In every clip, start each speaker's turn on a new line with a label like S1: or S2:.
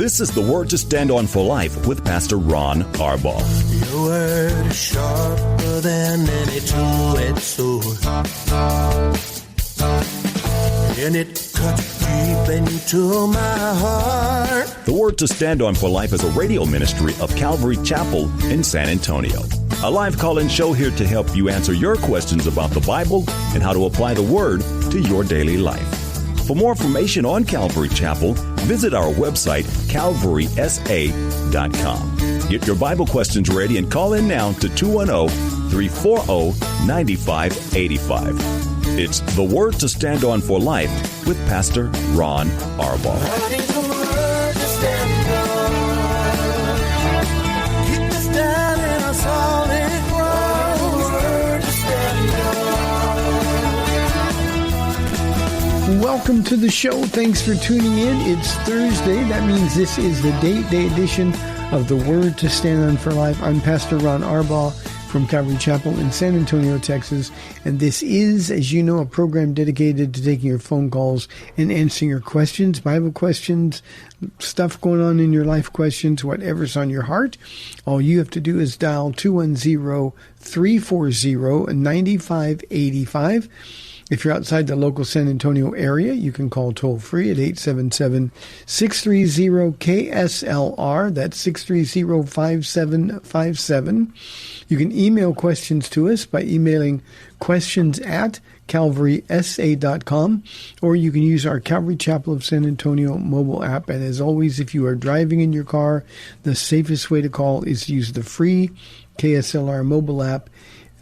S1: This is the Word to Stand On for Life with Pastor Ron Arbaugh.
S2: Your word is sharper than any two-edged sword, and it cuts deep into my heart.
S1: The Word to Stand On for Life is a radio ministry of Calvary Chapel in San Antonio. A live call-in show here to help you answer your questions about the Bible and how to apply the Word to your daily life. For more information on Calvary Chapel, visit our website, calvarysa.com. Get your Bible questions ready and call in now to 210-340-9585. It's The Word to Stand On for Life with Pastor Ron Arbaugh.
S3: Welcome to the show. Thanks for tuning in. It's Thursday. That means this is the Day edition of The Word to Stand On for Life. I'm Pastor Ron Arbaugh from Calvary Chapel in San Antonio, Texas. And this is, as you know, a program dedicated to taking your phone calls and answering your questions, Bible questions, stuff going on in your life questions, whatever's on your heart. All you have to do is dial 210-340-9585. If you're outside the local San Antonio area, you can call toll-free at 877-630-KSLR. That's 630-5757. You can email questions to us by emailing questions@calvarysa.com, or you can use our Calvary Chapel of San Antonio mobile app. And as always, if you are driving in your car, the safest way to call is to use the free KSLR mobile app.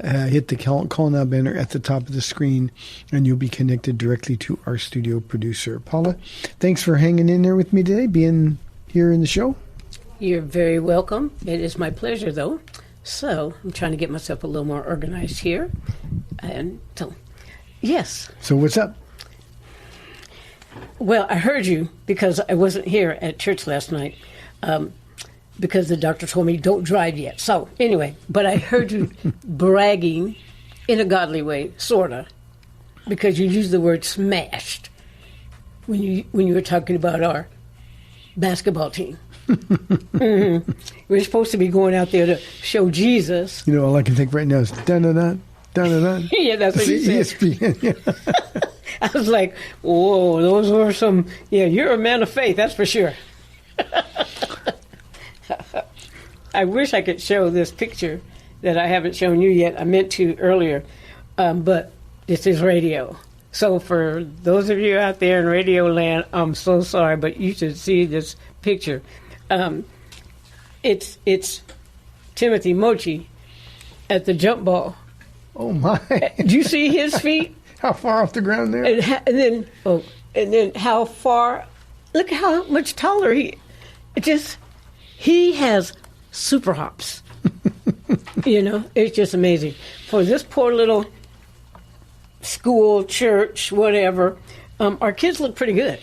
S3: Hit the call now banner at the top of the screen, and you'll be connected directly to our studio producer. Paula, thanks for hanging in there with me today, being here in the show.
S4: You're very welcome. It is my pleasure, though. So I'm trying to get myself a little more organized here. And so, yes.
S3: So what's up?
S4: Well, I heard you because I wasn't here at church last night. Because the doctor told me don't drive yet. So anyway, but I heard you bragging in a godly way, sorta, because you used the word smashed when you were talking about our basketball team. Mm-hmm. We're supposed to be going out there to show Jesus.
S3: You know, all I can think right now is dun-dun-dun, dun-dun-dun.
S4: Yeah, that's what you said.
S3: ESPN, yeah.
S4: I was like, whoa, those were some, you're a man of faith, that's for sure. I wish I could show this picture that I haven't shown you yet. I meant to earlier, but this is radio. So for those of you out there in radio land, I'm so sorry, but you should see this picture. It's Timothy Mochi at the jump ball.
S3: Oh my!
S4: Do you see his feet?
S3: How far off the ground there?
S4: And then how far? Look how much taller he has super hops. It's just amazing. For this poor little school, church, whatever, our kids look pretty good.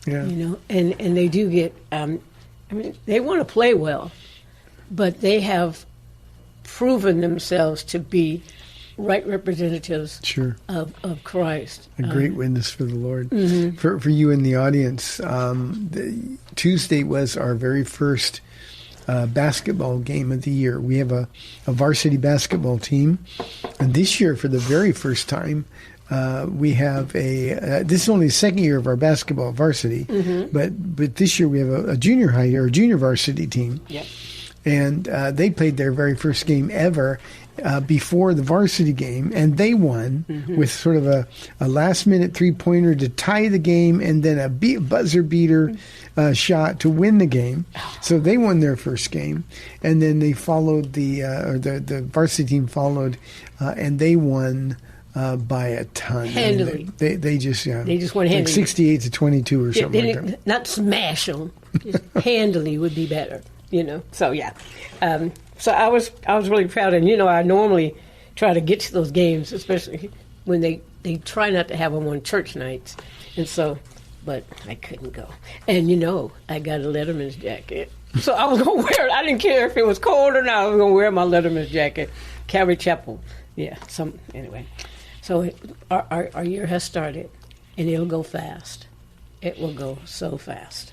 S3: Yeah.
S4: And they do get, they want to play well, but they have proven themselves to be right representatives of Christ.
S3: A great witness for the Lord.
S4: Mm-hmm.
S3: For you in the audience, Tuesday was our very first basketball game of the year. We have a varsity basketball team, and this year, for the very first time, we have this is only the second year of our basketball varsity, mm-hmm. but this year we have a junior high or a junior varsity team.
S4: Yeah.
S3: And they played their very first game ever before the varsity game, and they won mm-hmm. with sort of a last-minute three-pointer to tie the game, and then a buzzer beater shot to win the game. So they won their first game, and then they followed the varsity team followed, and they won by a ton.
S4: Handily.
S3: They just
S4: won handily.
S3: Like 68-22 or something like that.
S4: Not smash them. Just handily would be better. So yeah. So I was really proud, and I normally try to get to those games, especially when they try not to have them on church nights, and so, but I couldn't go. And I got a Letterman's jacket, so I was gonna wear it. I didn't care if it was cold or not. I was gonna wear my Letterman's jacket. Calvary Chapel, anyway. So our year has started, and it'll go fast. It will go so fast.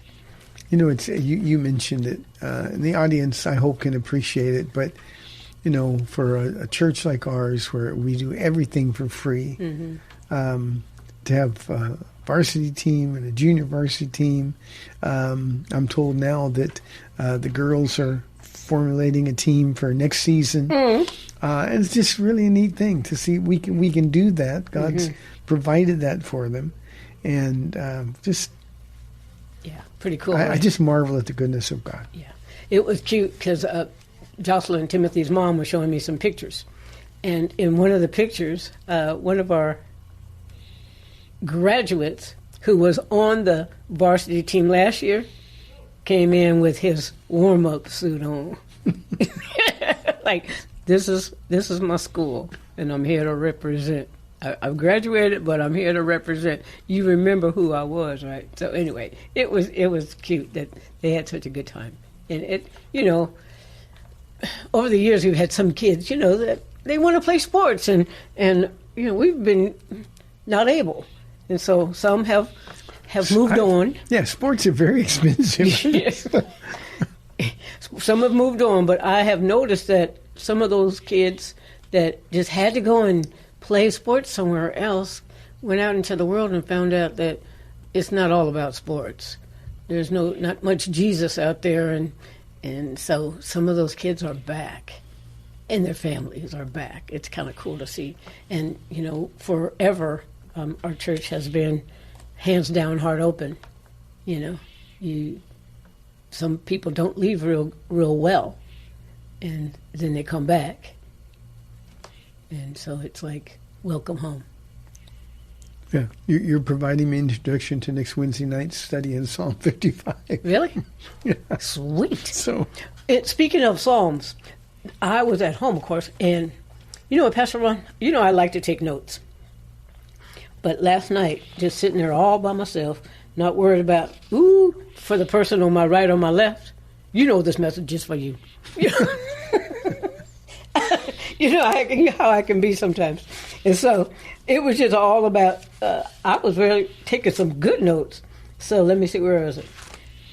S3: You know, it's you mentioned it, and the audience, I hope, can appreciate it. But you know, for a church like ours, where we do everything for free, to have a varsity team and a junior varsity team, I'm told now that the girls are formulating a team for next season, and it's just really a neat thing to see we can do that. God's provided that for them, and just.
S4: Yeah, pretty cool.
S3: I just marvel at the goodness of God.
S4: Yeah, it was cute because Jocelyn Timothy's mom was showing me some pictures, and in one of the pictures, one of our graduates who was on the varsity team last year came in with his warm-up suit on, like this is my school, and I'm here to represent. I've graduated, but I'm here to represent. You remember who I was, right? So anyway, it was cute that they had such a good time. And it, you know, over the years we've had some kids, you know, that they want to play sports, and you know, we've been not able, and so some have moved on.
S3: Yeah, sports are very expensive.
S4: Yes. Some have moved on, but I have noticed that some of those kids that just had to go and play sports somewhere else went out into the world and found out that it's not all about sports. There's not much Jesus out there, and so some of those kids are back, and their families are back. It's kind of cool to see. And you know, forever our church has been hands down, heart open. You know, some people don't leave real well, and then they come back. And so it's like, welcome home.
S3: Yeah, you're providing me an introduction to next Wednesday night's study in Psalm 55.
S4: Really?
S3: Yeah.
S4: Sweet.
S3: So,
S4: speaking of Psalms, I was at home, of course, and you know what, Pastor Ron? You know I like to take notes. But last night, just sitting there all by myself, not worried about, for the person on my right or my left, you know this message is for you. You know how I can be sometimes. And so it was just all about, I was really taking some good notes. So let me see, where was it?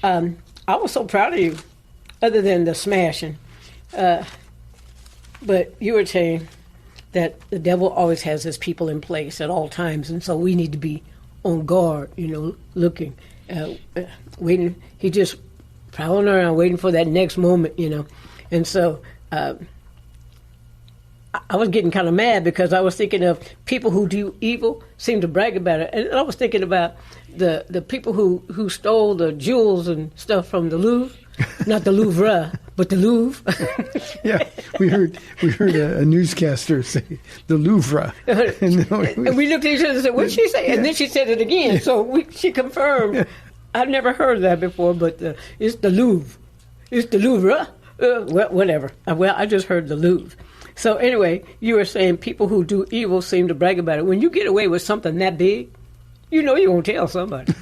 S4: I was so proud of you, other than the smashing. But you were saying that the devil always has his people in place at all times. And so we need to be on guard, you know, looking, waiting. He just prowling around, waiting for that next moment, you know. And so I was getting kind of mad because I was thinking of people who do evil seem to brag about it. And I was thinking about the people who stole the jewels and stuff from the Louvre. Not the Louvre, but the Louvre.
S3: Yeah, we heard a newscaster say the Louvre.
S4: And we looked at each other and said, what did she say? And then she said it again. Yeah. So she confirmed. Yeah. I've never heard that before, but it's the Louvre. It's the Louvre. Well, whatever. Well, I just heard the Louvre. So anyway, you were saying people who do evil seem to brag about it. When you get away with something that big, you know you're going to tell somebody.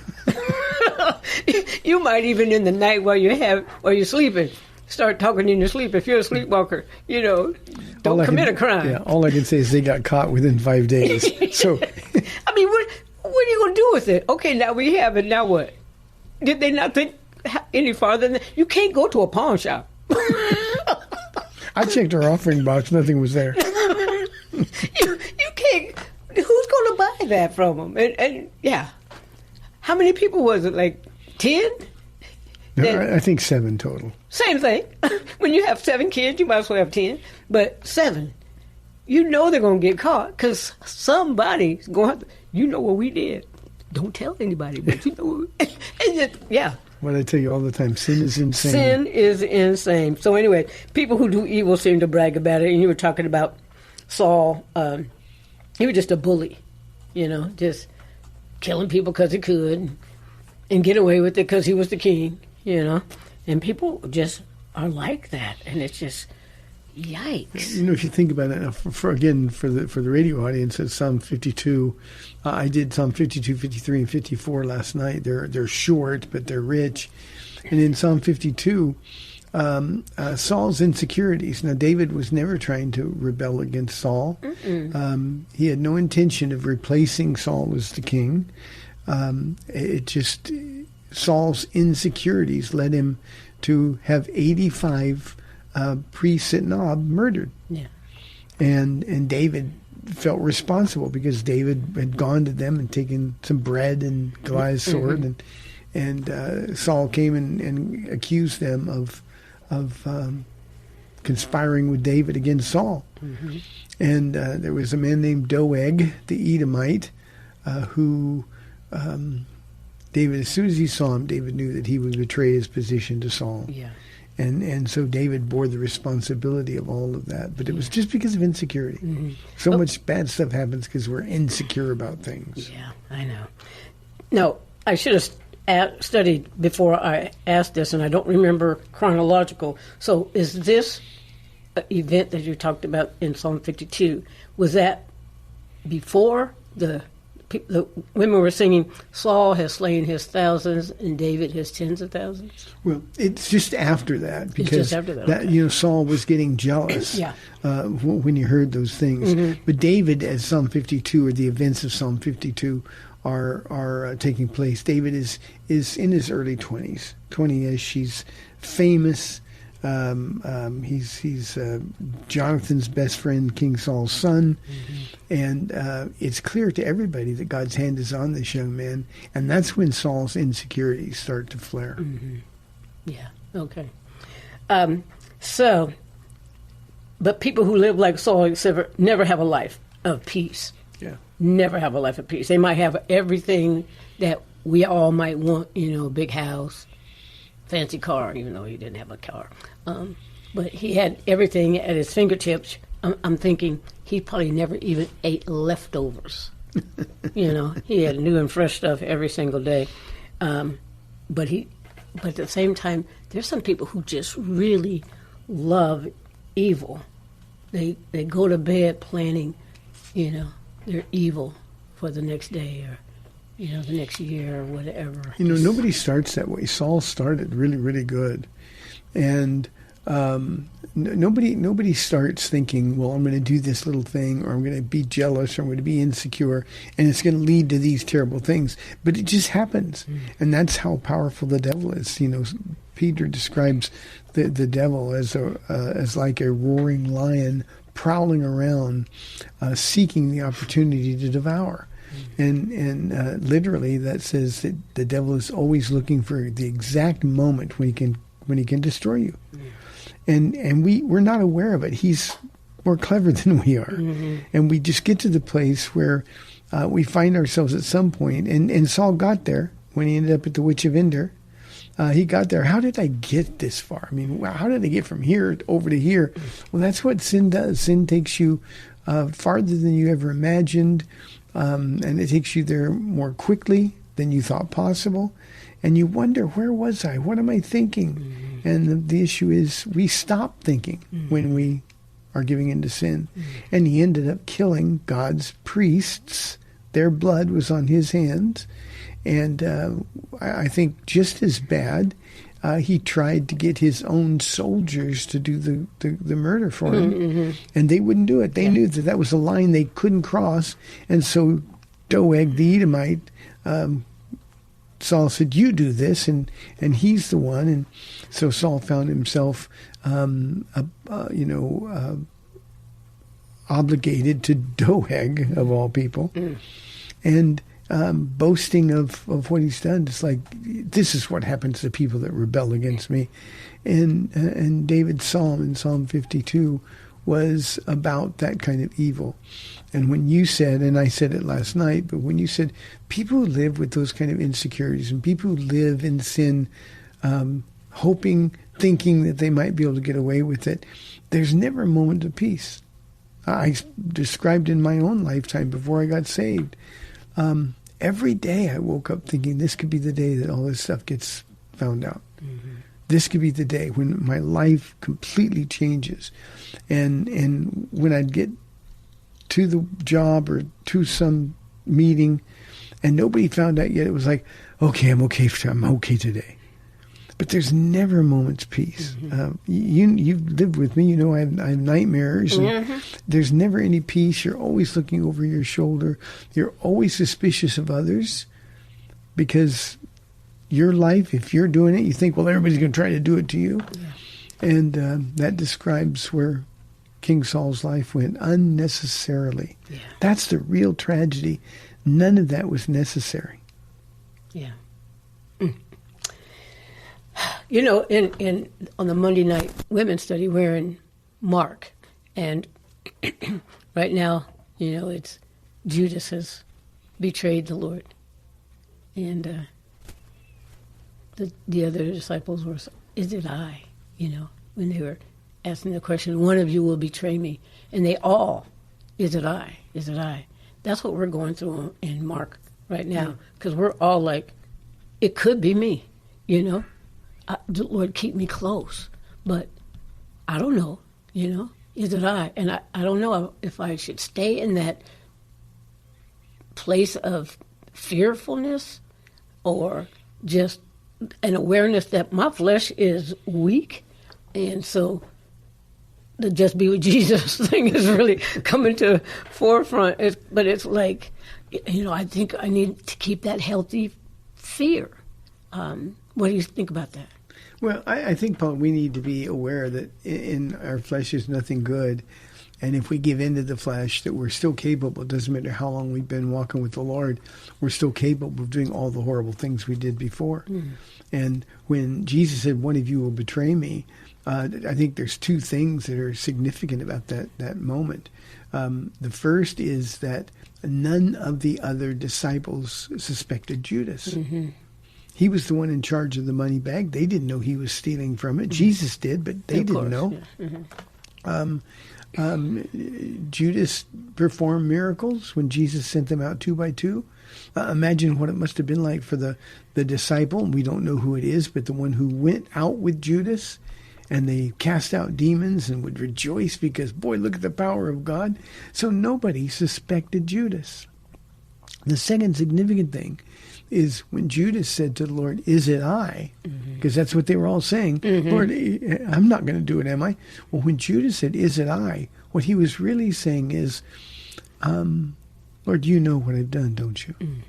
S4: You might even in the night while you're sleeping, start talking in your sleep. If you're a sleepwalker, you know, don't commit a crime.
S3: Yeah, all I can say is they got caught within 5 days. So,
S4: I mean, what are you going to do with it? Okay, now we have it. Now what? Did they not think any farther than that? You can't go to a pawn shop.
S3: I checked our offering box. Nothing was there.
S4: You can't. Who's going to buy that from them? And yeah. How many people was it? Like 10?
S3: No, I think 7 total.
S4: Same thing. When you have 7 kids, you might as well have 10. But 7. You know they're going to get caught because somebody's going to, you know what we did. Don't tell anybody, but you know what we, yeah.
S3: What I tell you all the time, sin is insane.
S4: Sin is insane. So anyway, people who do evil seem to brag about it. And you were talking about Saul. He was just a bully, you know, just killing people because he could and get away with it because he was the king, you know. And people just are like that. And it's just, yikes.
S3: You know, if you think about it, for the radio audience, it's Psalm 52. I did Psalm 52, 53, and 54 last night. They're short, but they're rich. And in Psalm 52, Saul's insecurities. Now, David was never trying to rebel against Saul. He had no intention of replacing Saul as the king. Saul's insecurities led him to have 85 priests at Nob murdered.
S4: Yeah.
S3: And David felt responsible because David had gone to them and taken some bread and Goliath's sword, and Saul came and accused them of conspiring with David against Saul. And there was a man named Doeg, the Edomite, who David, as soon as he saw him, David knew that he would betray his position to Saul.
S4: Yeah.
S3: And so David bore the responsibility of all of that. But it was just because of insecurity. So much bad stuff happens because we're insecure about things.
S4: Yeah, I know. No, I should have studied before I asked this, and I don't remember chronological. So is this event that you talked about in Psalm 52, was that before the women were singing, Saul has slain his thousands and David his tens of thousands?
S3: Well, it's just after that, because
S4: just after that, okay.
S3: Saul was getting jealous when he heard those things. But David, as Psalm 52, or the events of Psalm 52 are taking place, David is in his early 20s, 20-ish. He's famous. He's Jonathan's best friend, King Saul's son, and it's clear to everybody that God's hand is on this young man, and that's when Saul's insecurities start to flare.
S4: Yeah, okay. But people who live like Saul never have a life of peace.
S3: Yeah.
S4: Never have a life of peace. They might have everything that we all might want, a big house, fancy car, even though he didn't have a car. But he had everything at his fingertips. I'm thinking he probably never even ate leftovers. He had new and fresh stuff every single day. But at the same time, there's some people who just really love evil. They go to bed planning, their evil for the next day or the next year or whatever.
S3: Nobody starts that way. Saul started really, really good. And nobody starts thinking, well, I'm going to do this little thing, or I'm going to be jealous, or I'm going to be insecure, and it's going to lead to these terrible things. But it just happens. And that's how powerful the devil is. Peter describes the devil as like a roaring lion prowling around, seeking the opportunity to devour. And literally that says that the devil is always looking for the exact moment when he can destroy you. And we're not aware of it. He's more clever than we are. And we just get to the place where we find ourselves at some point, and Saul got there when he ended up at the Witch of Endor. He got there. How did I get this far? I mean, how did I get from here over to here? Well, that's what sin does. Sin takes you farther than you ever imagined, and it takes you there more quickly than you thought possible. And you wonder, where was I? What am I thinking? And the issue is we stop thinking when we are giving into sin. And he ended up killing God's priests. Their blood was on his hands. And I think just as bad, he tried to get his own soldiers to do the murder for him. And they wouldn't do it. They knew that was a line they couldn't cross. And so Doeg, the Edomite, Saul said, you do this, and he's the one. And so Saul found himself, obligated to Doeg, of all people, and boasting of what he's done. It's like, this is what happens to people that rebel against me. And David's psalm in Psalm 52 was about that kind of evil. And when you said, and I said it last night, but when you said people who live with those kind of insecurities and people who live in sin, thinking that they might be able to get away with it, there's never a moment of peace. I described in my own lifetime before I got saved. Every day I woke up thinking this could be the day that all this stuff gets found out. This could be the day when my life completely changes. And when I'd get to the job or to some meeting and nobody found out yet, it was like, okay, I'm okay today. But there's never a moment's peace. You've lived with me. I have nightmares. And there's never any peace. You're always looking over your shoulder. You're always suspicious of others because your life, if you're doing it, you think, well, everybody's going to try to do it to you. Yeah. And that describes where King Saul's life went unnecessarily. Yeah. That's the real tragedy. None of that was necessary.
S4: Yeah. You know, in on the Monday night women's study, we're in Mark, and right now, you know, it's Judas has betrayed the Lord, and the other disciples were, "Is it I?" You know, when they were asking the question, "One of you will betray me," and they all, "Is it I? Is it I?" That's what we're going through in Mark right now, because we're all like, "It could be me," you know. Lord, keep me close, but I don't know, you know, is it I? And I don't know if I should stay in that place of fearfulness or just an awareness that my flesh is weak, and so the just be with Jesus thing is really coming to forefront. But it's like, you know, I think I need to keep that healthy fear. What do you think about that?
S3: Well, I think, Paul, we need to be aware that in our flesh is nothing good. And if we give in to the flesh, that we're still capable. It doesn't matter how long we've been walking with the Lord, we're still capable of doing all the horrible things we did before. Mm. And when Jesus said, "One of you will betray me," I think there's two things that are significant about that moment. The first is that none of the other disciples suspected Judas. Mm-hmm. He was the one in charge of the money bag. They didn't know he was stealing from it. Mm-hmm. Jesus did, but they didn't know. Yeah. Mm-hmm. Judas performed miracles when Jesus sent them out 2 by 2. Imagine what it must have been like for the disciple. We don't know who it is, but the one who went out with Judas, and they cast out demons and would rejoice because, boy, look at the power of God. So nobody suspected Judas. The second significant thing is when Judas said to the Lord, "Is it I?" Because that's what they were all saying. Mm-hmm. "Lord, I'm not going to do it, am I?" Well, when Judas said, "Is it I?" what he was really saying is, "Lord, you know what I've done, don't you?" Mm.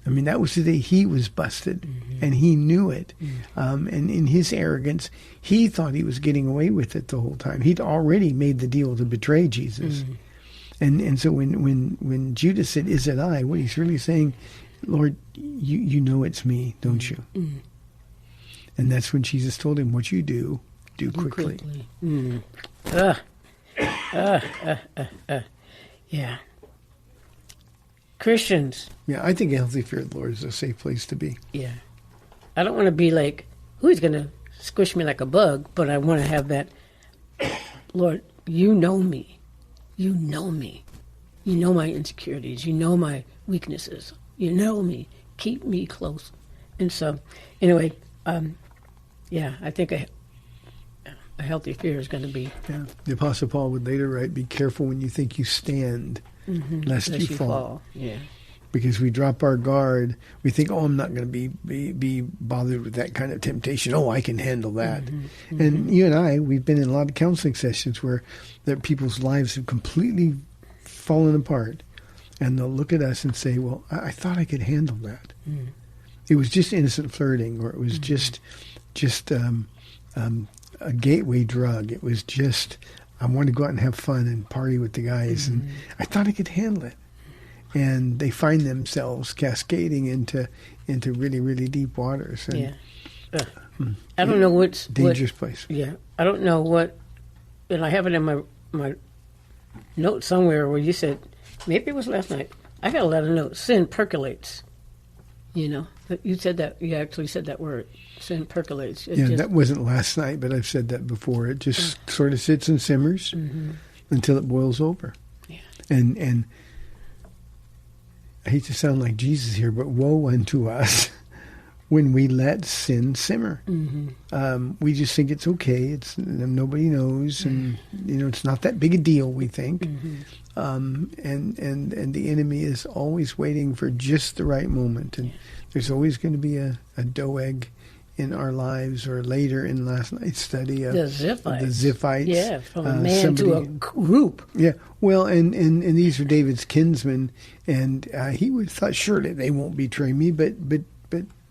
S3: I mean, that was the day he was busted, and he knew it. And in his arrogance, he thought he was getting away with it the whole time. He'd already made the deal to betray Jesus. And so when Judas said, "Is it I?" what he's really saying, "Lord, you know it's me, don't you?" And that's when Jesus told him, "What you do quickly."
S4: Yeah. Christians.
S3: Yeah, I think a healthy fear of the Lord is a safe place to be.
S4: Yeah. I don't want to be like, who's going to squish me like a bug, but I want to have that, Lord, you know me. You know me. You know my insecurities. You know my weaknesses. You know me. Keep me close. And so, anyway, I think a healthy fear is going to be...
S3: Yeah. The Apostle Paul would later write, "Be careful when you think you stand, lest you fall." Yeah. Because we drop our guard. We think, "Oh, I'm not going to be bothered with that kind of temptation. Oh, I can handle that." And you and I, we've been in a lot of counseling sessions where people's lives have completely fallen apart. And they'll look at us and say, "Well, I thought I could handle that. It was just innocent flirting, or it was just a gateway drug. It was just, I wanted to go out and have fun and party with the guys, and I thought I could handle it." And they find themselves cascading into really, really deep waters. And,
S4: I don't know what's...
S3: dangerous place.
S4: Yeah. I don't know what... And I have it in my note somewhere where you said, maybe it was last night, I got a lot of notes. Sin percolates. You know, you said that. You actually said that word. Sin percolates.
S3: That wasn't last night, but I've said that before. It just sort of sits and simmers until it boils over. Yeah. And I hate to sound like Jesus here, but woe unto us when we let sin simmer. We just think it's okay. It's nobody knows, and it's not that big a deal. We think, and the enemy is always waiting for just the right moment, and there's always going to be a Doeg in our lives, or later in last night's study of
S4: the Ziphites.
S3: Yeah,
S4: from a man to a group.
S3: Yeah, well, and these are David's kinsmen, and he would have thought, surely they won't betray me, but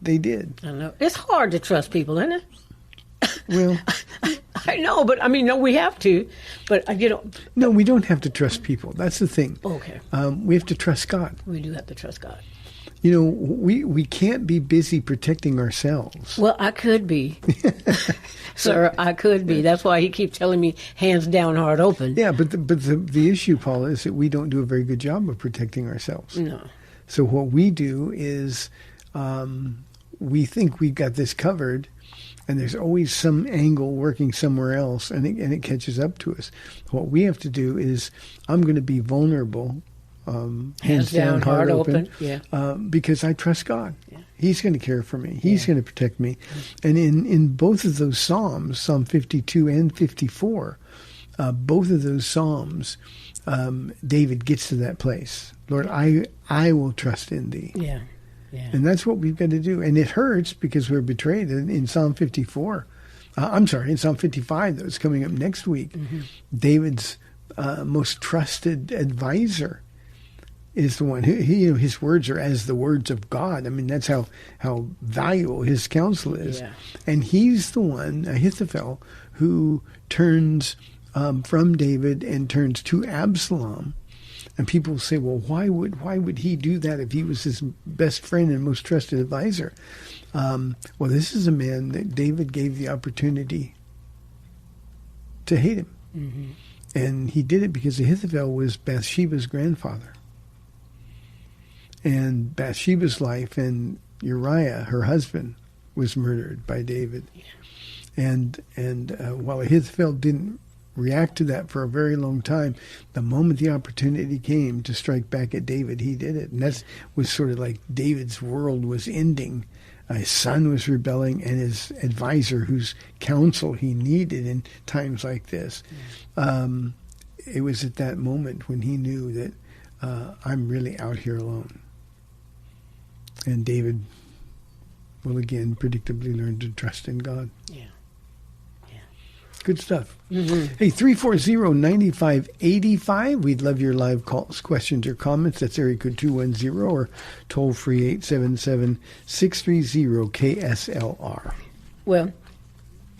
S3: they did.
S4: I know. It's hard to trust people, isn't it?
S3: Well,
S4: I know, but I mean, no, we have to. But,
S3: no, we don't have to trust people. That's the thing.
S4: Okay.
S3: We have to trust God.
S4: We do have to trust God.
S3: You know, we can't be busy protecting ourselves.
S4: Well, I could be. Sir, I could be. That's why he keeps telling me hands down, heart open.
S3: Yeah, but the issue, Paula, is that we don't do a very good job of protecting ourselves.
S4: No.
S3: So what we do is we think we've got this covered, and there's always some angle working somewhere else, and it catches up to us. What we have to do is, I'm going to be vulnerable, hands down, heart open, because I trust God. Yeah. He's going to care for me. He's going to protect me. And in both of those Psalms, Psalm 52 and 54, both of those Psalms, David gets to that place. Lord, I will trust in thee.
S4: Yeah. Yeah.
S3: And that's what we've got to do. And it hurts because we're betrayed. In Psalm 54, in Psalm 55, that's coming up next week, David's most trusted advisor is the one who, his words are as the words of God. I mean, that's how valuable his counsel is. Yeah. And he's the one, Ahithophel, who turns from David and turns to Absalom. And people say, well, why would he do that if he was his best friend and most trusted advisor? Well, this is a man that David gave the opportunity to hate him. Mm-hmm. And he did it because Ahithophel was Bathsheba's grandfather. And Bathsheba's life and Uriah, her husband, was murdered by David. Yeah. And while Ahithophel didn't react to that for a very long time, the moment the opportunity came to strike back at David, he did it. And that was sort of like David's world was ending. His son was rebelling, and his advisor, whose counsel he needed in times like this. It was at that moment when he knew that I'm really out here alone. And David will again predictably learn to trust in God. Yeah. Good stuff. Mm-hmm. Hey, 340-9585. We'd love your live calls, questions, or comments. That's area code 210 or toll free 877-630-KSLR.
S4: Well,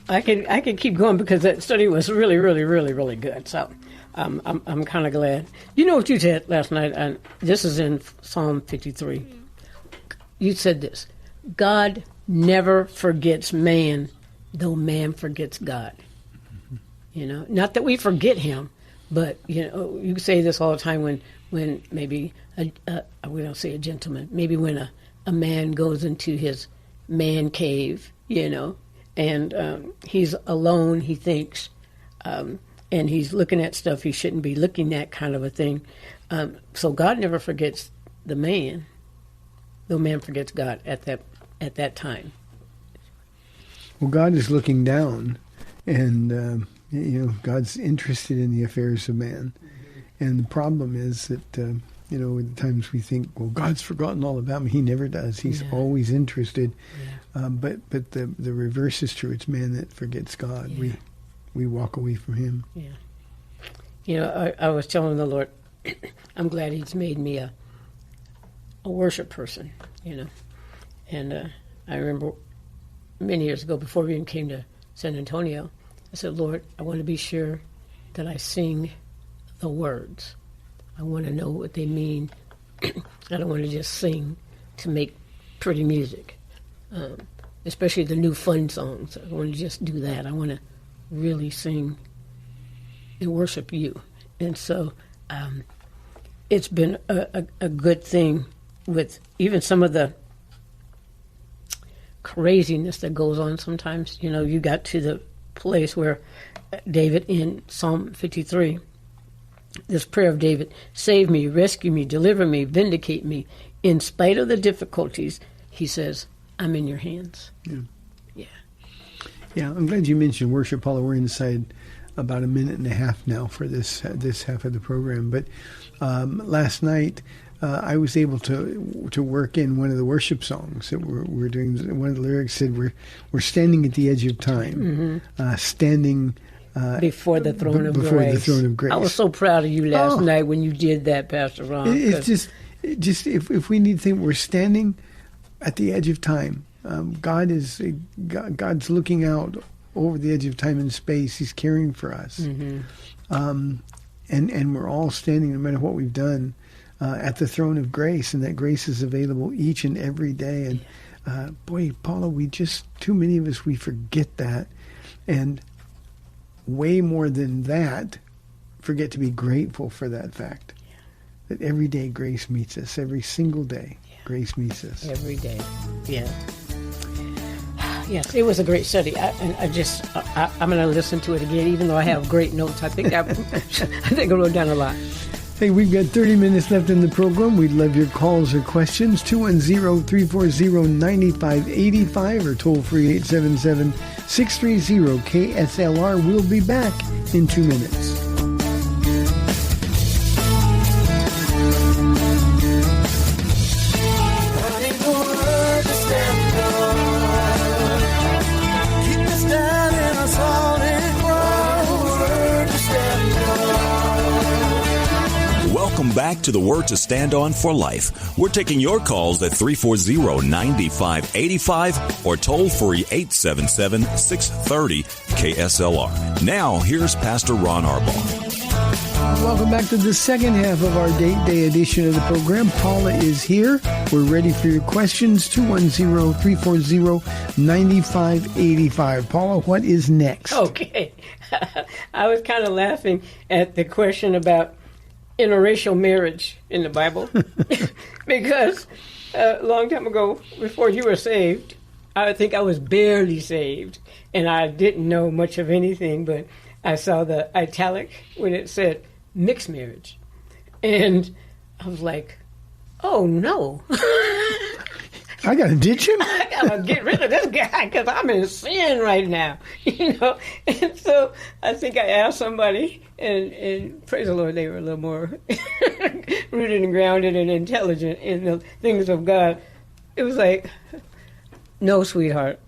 S4: I can keep going because that study was really, really, really, really good. So I'm kind of glad. You know what you said last night? And this is in Psalm 53. You said this: God never forgets man, though man forgets God. You know, not that we forget him, but, you say this all the time when maybe, we don't say a gentleman, maybe when a man goes into his man cave, and he's alone, he thinks, and he's looking at stuff he shouldn't be looking at, kind of a thing. So God never forgets the man, though man forgets God at that time.
S3: Well, God is looking down, and God's interested in the affairs of man. And the problem is that, at times we think, well, God's forgotten all about me. He never does. He's always interested. Yeah. But the reverse is true. It's man that forgets God. Yeah. We walk away from him.
S4: Yeah. I was telling the Lord, I'm glad he's made me a worship person, And I remember many years ago, before we even came to San Antonio, I said, Lord, I want to be sure that I sing the words. I want to know what they mean. I don't want to just sing to make pretty music, especially the new fun songs. I don't want to just do that. I want to really sing and worship you. And so it's been a good thing with even some of the craziness that goes on sometimes. You got to the place where David in Psalm 53, this prayer of David, save me, rescue me, deliver me, vindicate me. In spite of the difficulties, he says, I'm in your hands.
S3: Yeah, I'm glad you mentioned worship, Paula. We're inside about a minute and a half now for this half of the program. But last night, I was able to work in one of the worship songs that we're doing. One of the lyrics said, "We're standing at the edge of time, standing
S4: before the throne of grace."
S3: Before the throne of grace.
S4: I was so proud of you last night when you did that, Pastor Ron.
S3: It's just if we need to think, we're standing at the edge of time, God's looking out over the edge of time and space. He's caring for us. And we're all standing, no matter what we've done, at the throne of grace, and that grace is available each and every day. And boy, Paula, too many of us, we forget that. And way more than that, forget to be grateful for that fact. That every day grace meets us. Every single day grace meets us.
S4: Every day. Yeah. Yes, it was a great study. I'm going to listen to it again, even though I have great notes. I think I wrote down a lot.
S3: Hey, we've got 30 minutes left in the program. We'd love your calls or questions. 210-340-9585 or toll free 877-630-KSLR. We'll be back in 2 minutes.
S1: Welcome back to the Word to Stand On for Life. We're taking your calls at 340-9585 or toll free 877-630-KSLR. Now, here's Pastor Ron Arbaugh.
S3: Welcome back to the second half of our Date Day edition of the program. Paula is here. We're ready for your questions. 210-340-9585. Paula, what is next?
S4: Okay. I was kind of laughing at the question about interracial marriage in the Bible because a long time ago, before you were saved, I think I was barely saved, and I didn't know much of anything, but I saw the italic when it said mixed marriage, and I was like, oh no.
S3: I got to ditch him?
S4: I got to get rid of this guy because I'm in sin right now, And so I think I asked somebody, and praise the Lord, they were a little more rooted and grounded and intelligent in the things of God. It was like, no, sweetheart,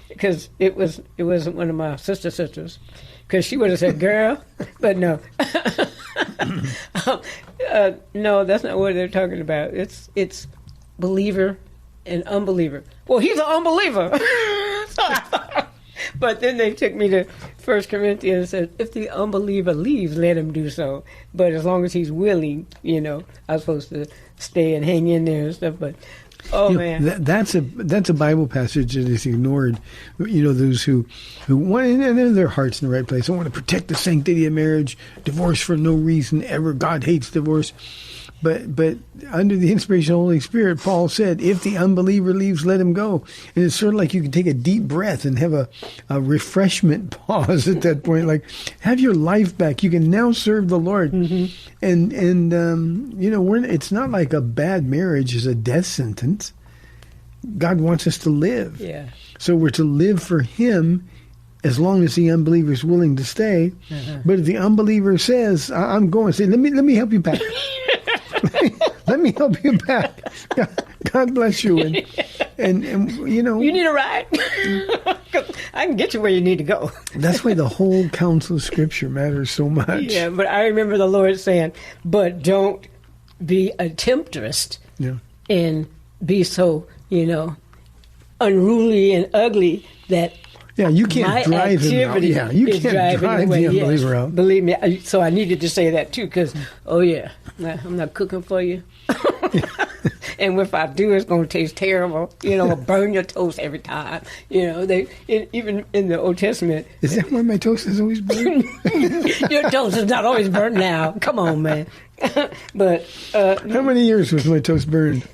S4: because it wasn't one of my sisters, because she would have said, girl, but no. No, that's not what they're talking about. It's believer and unbeliever. Well, he's an unbeliever. But then they took me to 1 Corinthians and said, if the unbeliever leaves, let him do so. But as long as he's willing, I'm supposed to stay and hang in there and stuff. But, man.
S3: That's a Bible passage that is ignored. Those who want, and their heart's in the right place. I want to protect the sanctity of marriage, divorce for no reason ever. God hates divorce. But under the inspiration of the Holy Spirit, Paul said, if the unbeliever leaves, let him go. And it's sort of like you can take a deep breath and have a refreshment pause at that point. Like, have your life back. You can now serve the Lord. Mm-hmm. And it's not like a bad marriage is a death sentence. God wants us to live.
S4: Yeah.
S3: So we're to live for Him as long as the unbeliever is willing to stay. Uh-huh. But if the unbeliever says, I'm going, say, let me help you back. Let me help you back. God bless you. And you
S4: need a ride. I can get you where you need to go.
S3: That's why the whole counsel of Scripture matters so much.
S4: Yeah, but I remember the Lord saying, but don't be a temptress and be so, unruly and ugly that
S3: you can't drive him out. Yeah, you can't drive the unbeliever out.
S4: Believe me. So I needed to say that too, because, I'm not cooking for you. And if I do, it's going to taste terrible. Burn your toast every time. Even in the Old Testament.
S3: Is that why my toast is always burned?
S4: Your toast is not always burnt now. Come on, man. But
S3: how many years was my toast burned?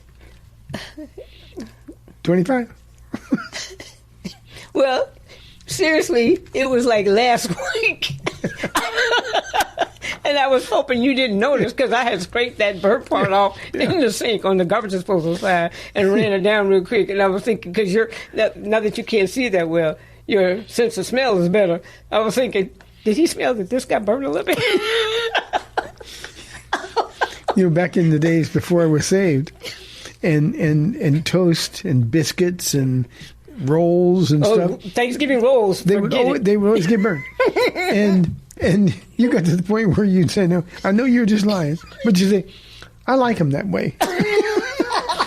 S3: 25.
S4: Well, seriously, it was like last week. And I was hoping you didn't notice because I had scraped that burnt part off in the sink on the garbage disposal side and ran it down real quick. And I was thinking, because now that you can't see that well, your sense of smell is better. I was thinking, did he smell that this got burned a little bit?
S3: Back in the days before I was saved, and toast and biscuits and rolls and stuff.
S4: Thanksgiving rolls.
S3: They would always get burned. And you got to the point where you'd say, no, I know you're just lying, but you say, I like them that way.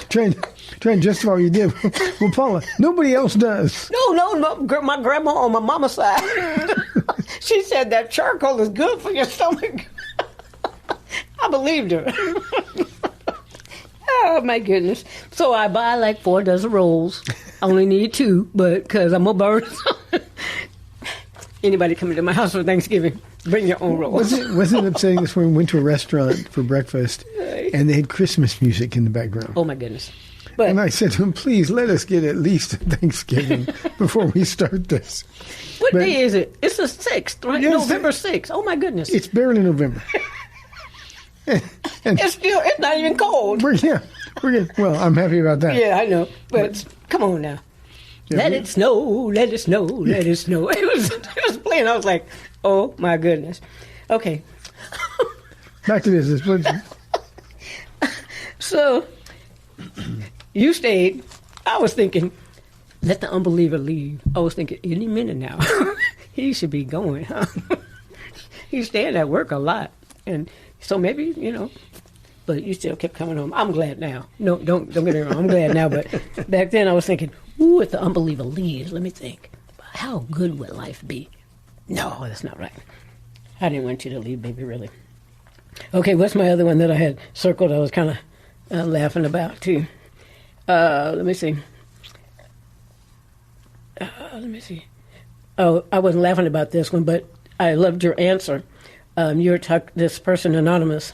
S3: trying to justify what you did. Well, Paula, nobody else does.
S4: No, my grandma on my mama's side, she said that charcoal is good for your stomach. I believed her. Oh, my goodness. So I buy like 4 dozen rolls. I only need 2, but because I'm a bird. Anybody coming to my house for Thanksgiving, bring your own rolls.
S3: Wasn't it upsetting this morning? We went to a restaurant for breakfast, and they had Christmas music in the background.
S4: Oh, my goodness. But,
S3: and I said to him, please let us get at least Thanksgiving before we start this.
S4: What day is it? It's the 6th, right?
S3: Yes,
S4: November 6th. Oh, my goodness.
S3: It's barely November. and
S4: it's not even cold.
S3: We're good. Well, I'm happy about that.
S4: Yeah, I know. But come on now. Yeah, let it snow, let it snow, let it snow. It was playing. I was like, oh my goodness. Okay.
S3: Back to business.
S4: So you stayed. I was thinking, let the unbeliever leave. I was thinking, any minute now, he should be going. Huh? He's staying at work a lot, and so maybe but you still kept coming home. I'm glad now. No, don't get me wrong. I'm glad now, but back then I was thinking, ooh, if the unbeliever leaves, let me think. How good would life be? No, that's not right. I didn't want you to leave, baby, really. Okay, what's my other one that I had circled? I was kind of laughing about, too. Let me see. Oh, I wasn't laughing about this one, but I loved your answer. This person, Anonymous,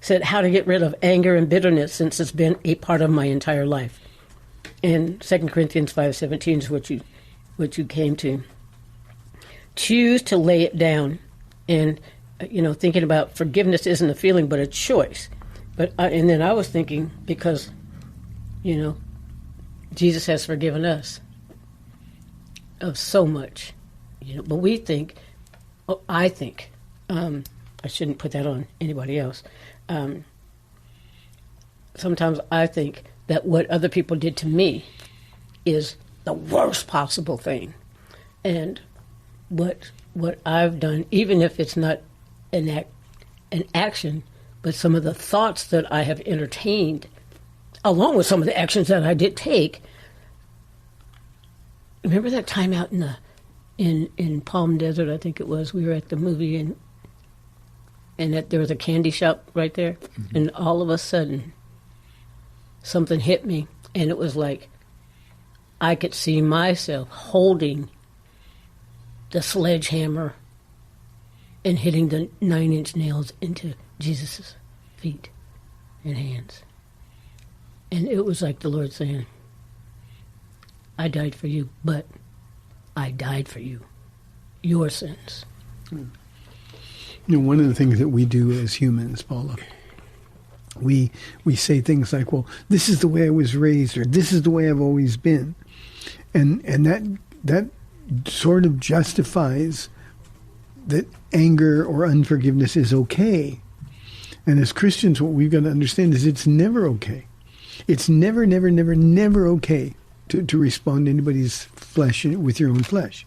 S4: said how to get rid of anger and bitterness since it's been a part of my entire life. And 2 Corinthians 5:17 is what you came to. Choose to lay it down. And, thinking about forgiveness isn't a feeling but a choice. And then I was thinking, because, Jesus has forgiven us of so much. But we think, I think, I shouldn't put that on anybody else. Sometimes I think that what other people did to me is the worst possible thing. And what I've done, even if it's not an action, but some of the thoughts that I have entertained, along with some of the actions that I did take. Remember that time out in Palm Desert, I think it was, we were at the movie and that there was a candy shop right there, mm-hmm. And all of a sudden something hit me, and it was like I could see myself holding the sledgehammer and hitting the 9-inch nails into Jesus' feet and hands. And it was like the Lord saying, I died for you, but I died for you. Your sins.
S3: One of the things that we do as humans, Paula, we say things like, well, this is the way I was raised, or this is the way I've always been. And that sort of justifies that anger or unforgiveness is okay. And as Christians, what we've got to understand is it's never okay. It's never, never, never, never okay to respond to anybody's flesh with your own flesh.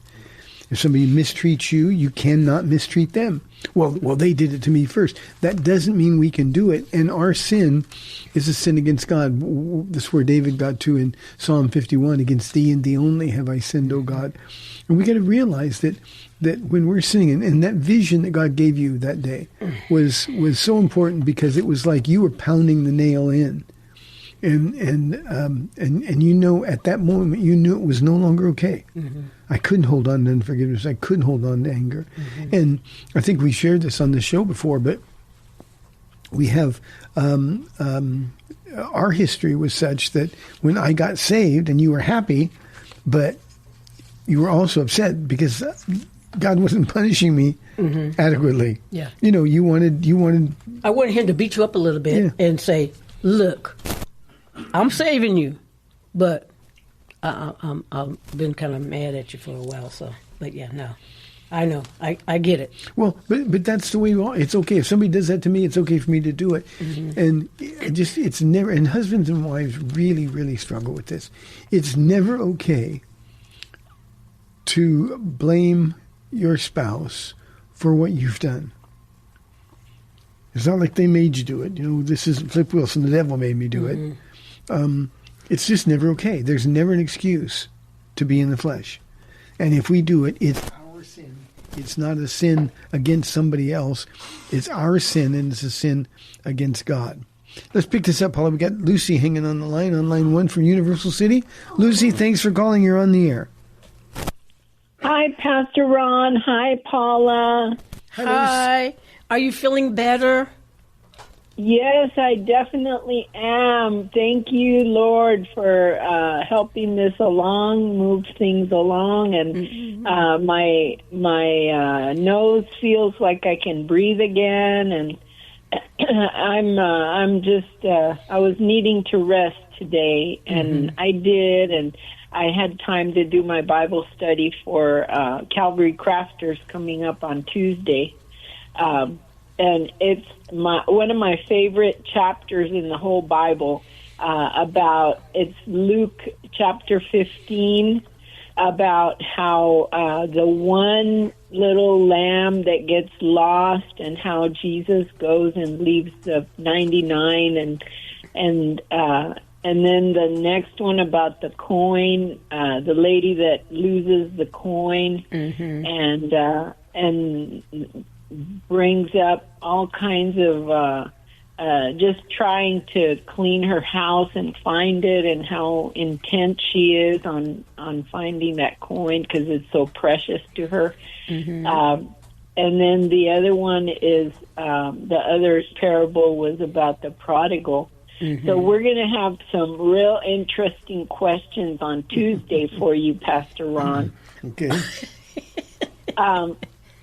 S3: If somebody mistreats you, you cannot mistreat them. Well, they did it to me first. That doesn't mean we can do it. And our sin is a sin against God. That's where David got to in Psalm 51, against thee and thee only have I sinned, O God. And we got to realize that when we're sinning, and that vision that God gave you that day was so important, because it was like you were pounding the nail in. And at that moment, you knew it was no longer okay. Mm-hmm. I couldn't hold on to unforgiveness. I couldn't hold on to anger. Mm-hmm. And I think we shared this on the show before, but we have our history was such that when I got saved, and you were happy, but you were also upset because God wasn't punishing me mm-hmm. adequately.
S4: Yeah,
S3: you wanted.
S4: I wanted Him to beat you up a little bit and say, "Look, I'm saving you," but I've been kind of mad at you for a while. So, but yeah, no, I know, I get it.
S3: Well, but that's the way we are. It's okay if somebody does that to me. It's okay for me to do it, mm-hmm. And it's never. And husbands and wives really, really struggle with this. It's never okay to blame your spouse for what you've done. It's not like they made you do it. This isn't Flip Wilson. The devil made me do mm-hmm. it. It's just never okay. There's never an excuse to be in the flesh. And if we do it, it's our sin. It's not a sin against somebody else. It's our sin, and it's a sin against God. Let's pick this up, Paula. We got Lucy hanging on line 1 from Universal City. Lucy, thanks for calling. You're on the air.
S5: Hi, Pastor Ron. Hi, Paula.
S4: Hi. Are you feeling better?
S5: Yes, I definitely am. Thank you, Lord, for helping this along, move things along, and my nose feels like I can breathe again, and I'm just I was needing to rest today, and I did, and I had time to do my Bible study for Calvary Crafters coming up on Tuesday. And it's one of my favorite chapters in the whole Bible. It's Luke chapter 15, about how the one little lamb that gets lost, and how Jesus goes and leaves the 99, and then the next one about the coin, the lady that loses the coin, and brings up all kinds of just trying to clean her house and find it, and how intent she is on finding that coin because it's so precious to her. And then the other one is the other parable was about the prodigal. So we're going to have some real interesting questions on Tuesday for you, Pastor Ron.
S3: Okay.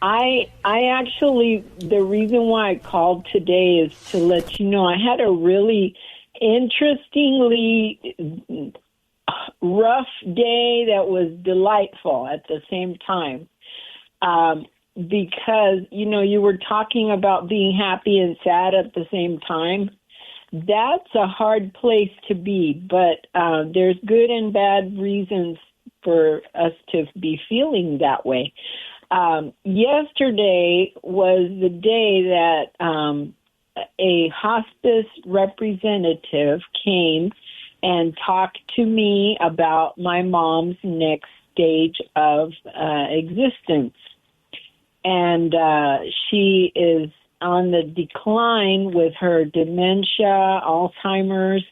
S5: I actually, the reason why I called today is to let you know I had a really interestingly rough day that was delightful at the same time. Because, you were talking about being happy and sad at the same time. That's a hard place to be, but there's good and bad reasons for us to be feeling that way. Yesterday was the day that a hospice representative came and talked to me about my mom's next stage of existence. And she is on the decline with her dementia, Alzheimer's.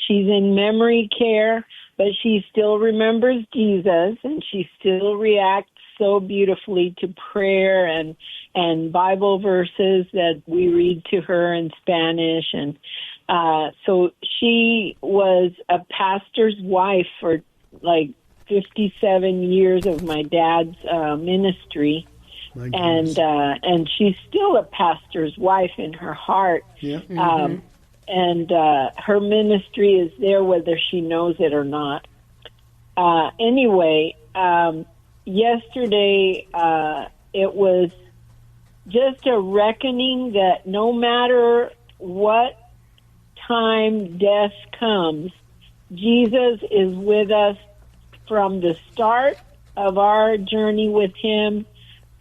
S5: She's in memory care, but she still remembers Jesus, and she still reacts so beautifully to prayer and Bible verses that we read to her in Spanish. And so she was a pastor's wife for like 57 years of my dad's ministry. And she's still a pastor's wife in her heart. Yeah. And her ministry is there whether she knows it or not. Anyway, yesterday, it was just a reckoning that no matter what time death comes, Jesus is with us from the start of our journey with him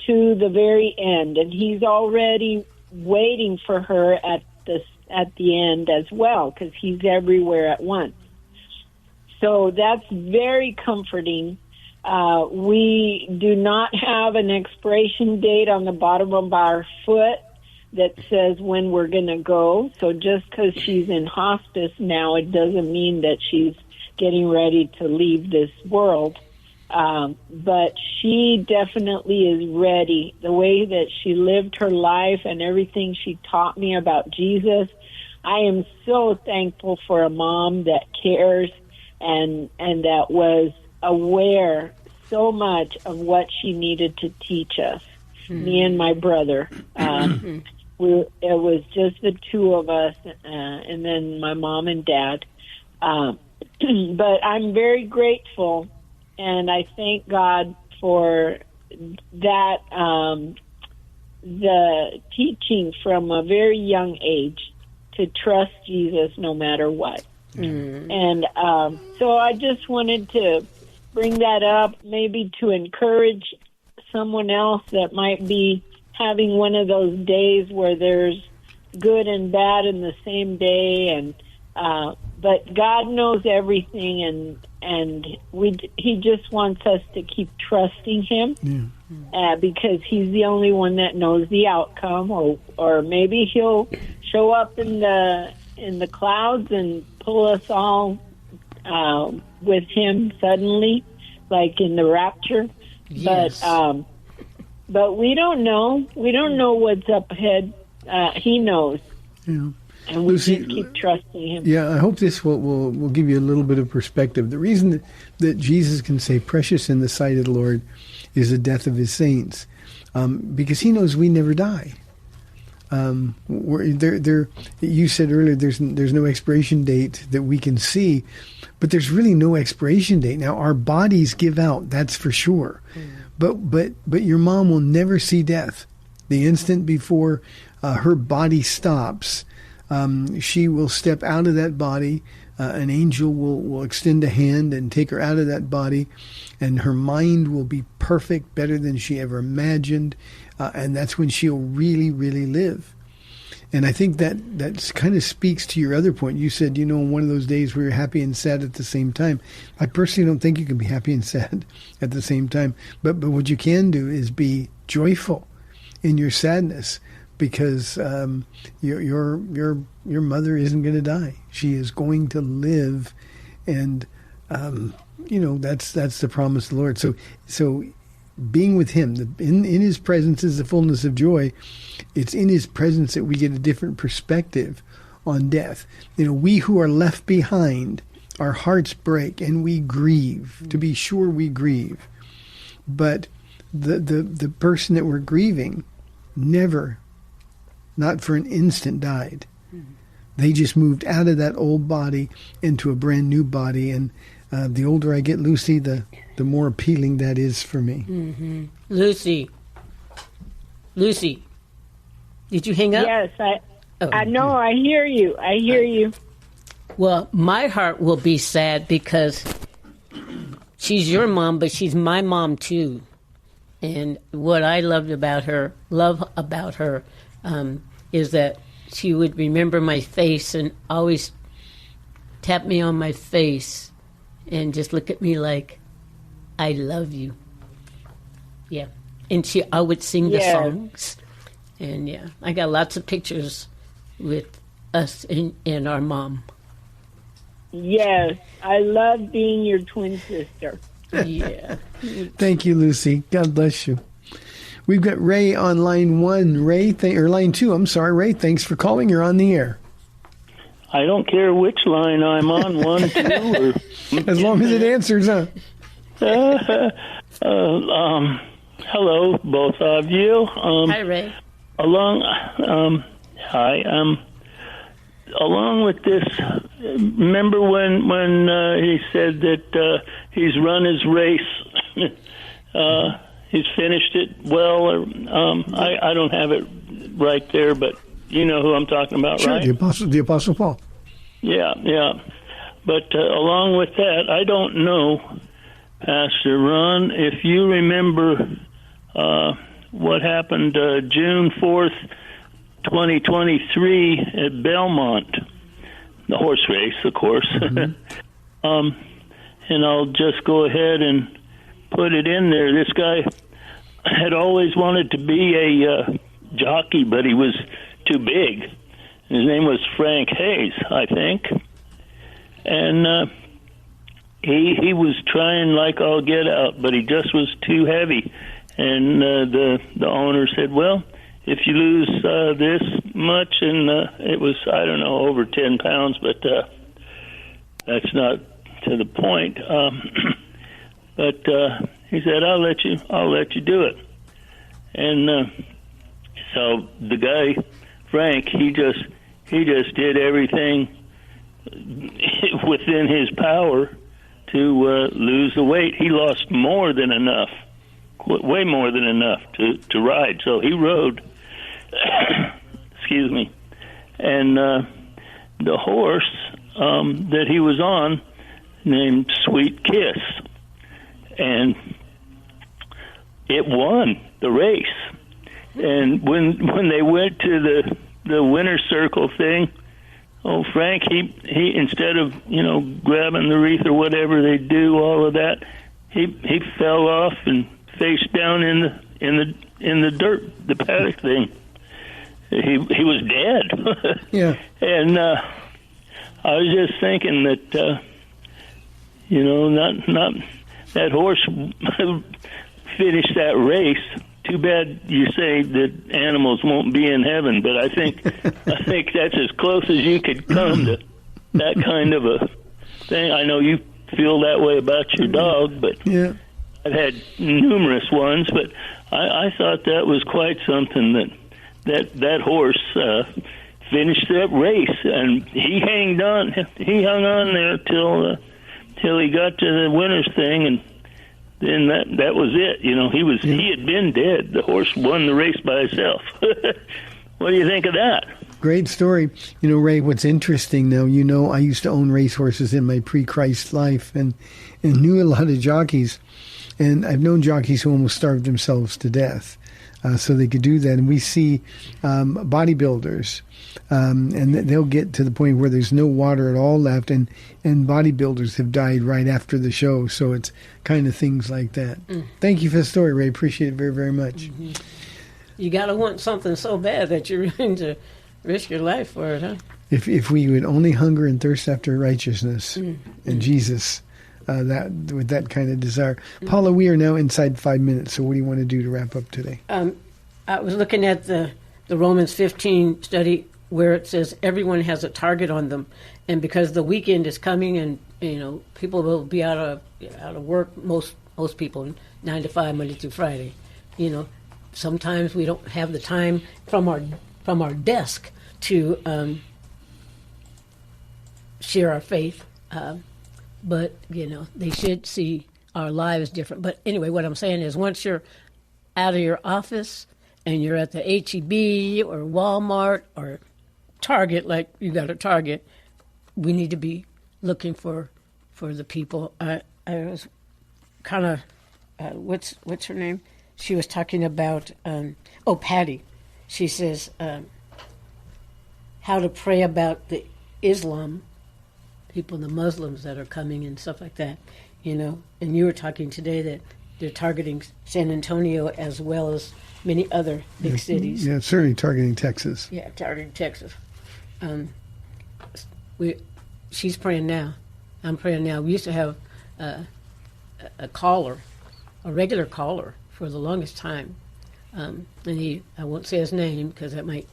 S5: to the very end. And he's already waiting for her at the end as well, because he's everywhere at once. So that's very comforting. We do not have an expiration date on the bottom of our foot that says when we're going to go. So just because she's in hospice now, it doesn't mean that she's getting ready to leave this world. But she definitely is ready. The way that she lived her life and everything she taught me about Jesus, I am so thankful for a mom that cares and that was aware so much of what she needed to teach us, me and my brother. It was just the two of us, and then my mom and dad. But I'm very grateful, and I thank God for that, the teaching from a very young age to trust Jesus no matter what. And so I just wanted to bring that up, maybe to encourage someone else that might be having one of those days where there's good and bad in the same day, and but God knows everything, and He just wants us to keep trusting Him, because He's the only one that knows the outcome, or maybe He'll show up in the clouds and pull us all with Him suddenly, like in the rapture.
S4: Yes.
S5: But we don't know. We don't know what's up ahead. He knows.
S3: Yeah.
S5: And we
S3: Lucy,
S5: just keep trusting Him.
S3: Yeah, I hope this will give you a little bit of perspective. The reason that Jesus can say precious in the sight of the Lord is the death of His saints, because He knows we never die. You said earlier there's no expiration date that we can see, but there's really no expiration date. Now, our bodies give out, that's for sure. But your mom will never see death. The instant before her body stops, she will step out of that body. An angel will extend a hand and take her out of that body, and her mind will be perfect, better than she ever imagined, and that's when she'll really, really live. And I think that kind of speaks to your other point. You said, one of those days where you're happy and sad at the same time. I personally don't think you can be happy and sad at the same time. But what you can do is be joyful in your sadness, because your mother isn't going to die. She is going to live, and that's the promise of the Lord. So being with Him, in His presence is the fullness of joy. It's in His presence that we get a different perspective on death. We who are left behind, our hearts break and we grieve. To be sure, we grieve. But the person that we're grieving never, not for an instant, died. They just moved out of that old body into a brand new body. And the older I get, Lucy, the more appealing that is for me.
S4: Mm-hmm. Lucy, did you hang up?
S5: Yes, I know. I hear you. I hear you.
S4: Well, my heart will be sad because she's your mom, but she's my mom too. And what I love about her is that she would remember my face and always tap me on my face and just look at me like, I love you. Yeah. And I would sing the songs. And yeah, I got lots of pictures with us and our mom.
S5: Yes, I love being your twin sister.
S4: Yeah.
S3: Thank you, Lucy. God bless you. We've got Ray on line 1. Line 2. I'm sorry, Ray. Thanks for calling. You're on the air.
S6: I don't care which line I'm on, 1, 2, or...
S3: As long as it answers, huh?
S6: Hello, both of you.
S4: Hi, Ray.
S6: Along with this, remember when he said that he's run his race, he's finished it well. I don't have it right there, but you know who I'm talking about,
S3: sure,
S6: right?
S3: The Apostle Paul.
S6: Yeah. But along with that, I don't know, Pastor Ron, if you remember what happened June 4th, 2023 at Belmont, the horse race, of course. Mm-hmm. And I'll just go ahead and put it in there. This guy had always wanted to be a jockey, but he was too big. His name was Frank Hayes, I think. And he was trying like all get out, but he just was too heavy. And the owner said, well, if you lose this much, and it was, I don't know, over 10 pounds, but that's not to the point. But he said, I'll let you do it. And so the guy, Frank, he just did everything within his power to lose the weight. He lost more than enough, way more than enough to ride. So he rode, excuse me, and the horse that he was on, named Sweet Kiss, and it won the race. And when they went to the winner's circle thing, oh, Frank, he instead of grabbing the wreath or whatever they do, all of that, he fell off and face down in the dirt, the paddock thing. He was dead.
S3: Yeah.
S6: And I was just thinking that not that horse finished that race. Too bad you say that animals won't be in heaven, but I think that's as close as you could come to that kind of a thing. I know you feel that way about your dog, but
S3: yeah.
S6: I've had numerous ones, but I thought that was quite something that horse finished that race, and he hung on there till he got to the winner's thing, and then that was it. He had been dead. The horse won the race by itself. What do you think of that?
S3: Great story. Ray, what's interesting now, I used to own racehorses in my pre-Christ life and knew a lot of jockeys. And I've known jockeys who almost starved themselves to death so they could do that. And we see bodybuilders, and they'll get to the point where there's no water at all left, and bodybuilders have died right after the show. So it's kind of things like that. Thank you for the story, Ray. Appreciate it very, very much.
S4: Mm-hmm. You got to want something so bad that you're willing to risk your life for it, huh?
S3: If we would only hunger and thirst after righteousness and Jesus, with that kind of desire. Paula, we are now inside 5 minutes, so what do you want to do to wrap up today?
S4: I was looking at the Romans 15 study where it says everyone has a target on them, and because the weekend is coming and people will be out of work, most people 9 to 5 Monday through Friday. Sometimes we don't have the time from our desk to share our faith. But, they should see our lives different. But anyway, what I'm saying is once you're out of your office and you're at the H-E-B or Walmart or Target, like you got a Target, we need to be looking for the people. I was kind of, what's her name? She was talking about, Patty. She says how to pray about the Islam people, the Muslims that are coming and stuff like that, and you were talking today that they're targeting San Antonio as well as many other big cities.
S3: Yeah, certainly targeting Texas.
S4: Yeah, targeting Texas. She's praying now. I'm praying now. We used to have a caller, a regular caller for the longest time, and I won't say his name because that might.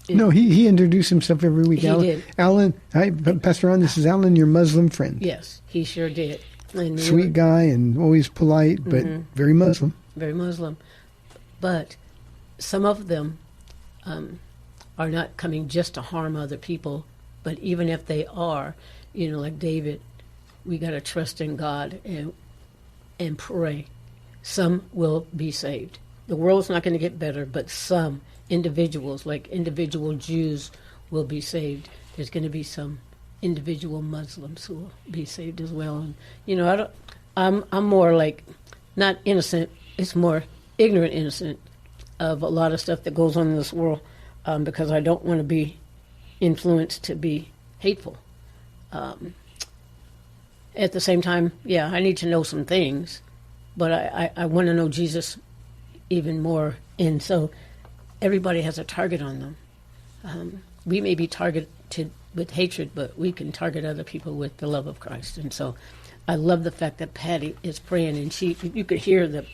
S3: No, he introduced himself every week.
S4: He did.
S3: Alan, hi, Pastor Ron, this is Alan, your Muslim friend.
S4: Yes, he sure did. And
S3: sweet guy and always polite, but very Muslim.
S4: Very Muslim. But some of them are not coming just to harm other people, but even if they are, like David, we got to trust in God and pray. Some will be saved. The world's not going to get better, but some individuals, like individual Jews, will be saved. There's going to be some individual Muslims who will be saved as well. And I'm more like not innocent. It's more ignorant, innocent of a lot of stuff that goes on in this world, because I don't want to be influenced to be hateful. At the same time, yeah, I need to know some things, but I want to know Jesus even more, and so. Everybody has a target on them. We may be targeted with hatred, but we can target other people with the love of Christ. And so I love the fact that Patty is praying, and you could hear the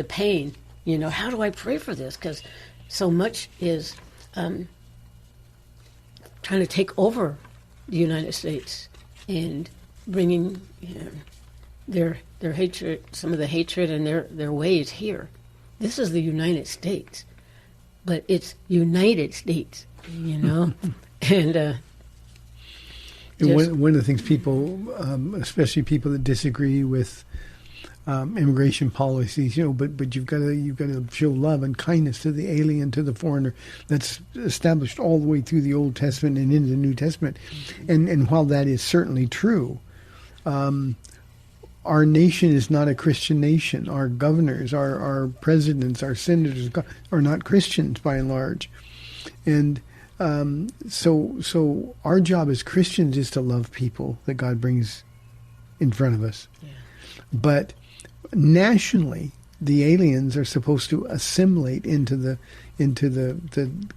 S4: pain. How do I pray for this? Because so much is trying to take over the United States and bringing their hatred, some of the hatred and their ways here. This is the United States. But it's United States, and
S3: one of the things people, especially people that disagree with immigration policies, but you've got to show love and kindness to the alien, to the foreigner. That's established all the way through the Old Testament and into the New Testament, and while that is certainly true. Our nation is not a Christian nation. Our governors, our presidents, our senators are not Christians by and large. And So our job as Christians is to love people that God brings in front of us. Yeah. But nationally, the aliens are supposed to assimilate into the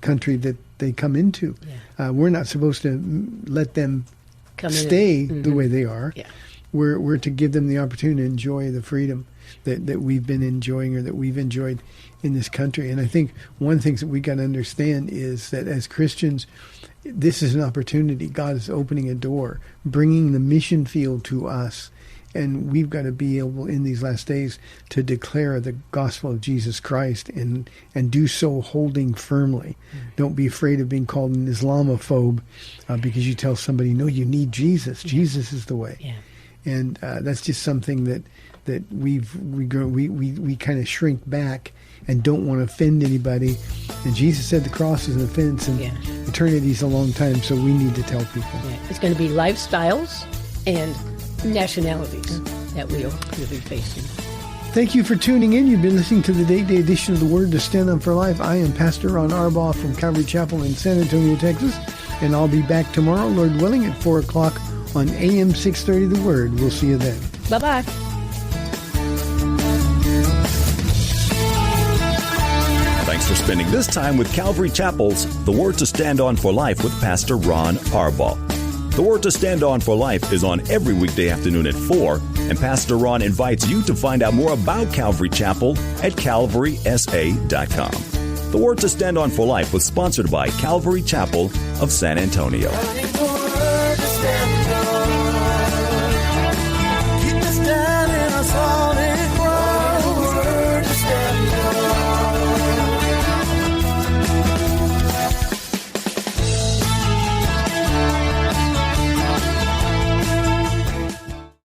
S3: country that they come into. Yeah. We're not supposed to let them stay the way they are. Yeah. We're to give them the opportunity to enjoy the freedom that we've been enjoying, or that we've enjoyed in this country. And I think one of the things that we got to understand is that as Christians, this is an opportunity. God is opening a door, bringing the mission field to us. And we've got to be able in these last days to declare the gospel of Jesus Christ and do so holding firmly. Mm-hmm. Don't be afraid of being called an Islamophobe because you tell somebody, no, you need Jesus. Yeah. Jesus is the way. Yeah. And that's just something that we kind of shrink back and don't want to offend anybody. And Jesus said the cross is an offense, and eternity is a long time, so we need to tell people. Yeah.
S4: It's going to be lifestyles and nationalities that we'll be facing.
S3: Thank you for tuning in. You've been listening to the Day edition of The Word to Stand On for Life. I am Pastor Ron Arbaugh from Calvary Chapel in San Antonio, Texas, and I'll be back tomorrow, Lord willing, at 4 o'clock on AM 630 The Word. We'll see you then.
S4: Bye-bye.
S1: Thanks for spending this time with Calvary Chapel's The Word to Stand On for Life with Pastor Ron Arbaugh. The Word to Stand On for Life is on every weekday afternoon at 4, and Pastor Ron invites you to find out more about Calvary Chapel at calvarysa.com. The Word to Stand On for Life was sponsored by Calvary Chapel of San Antonio.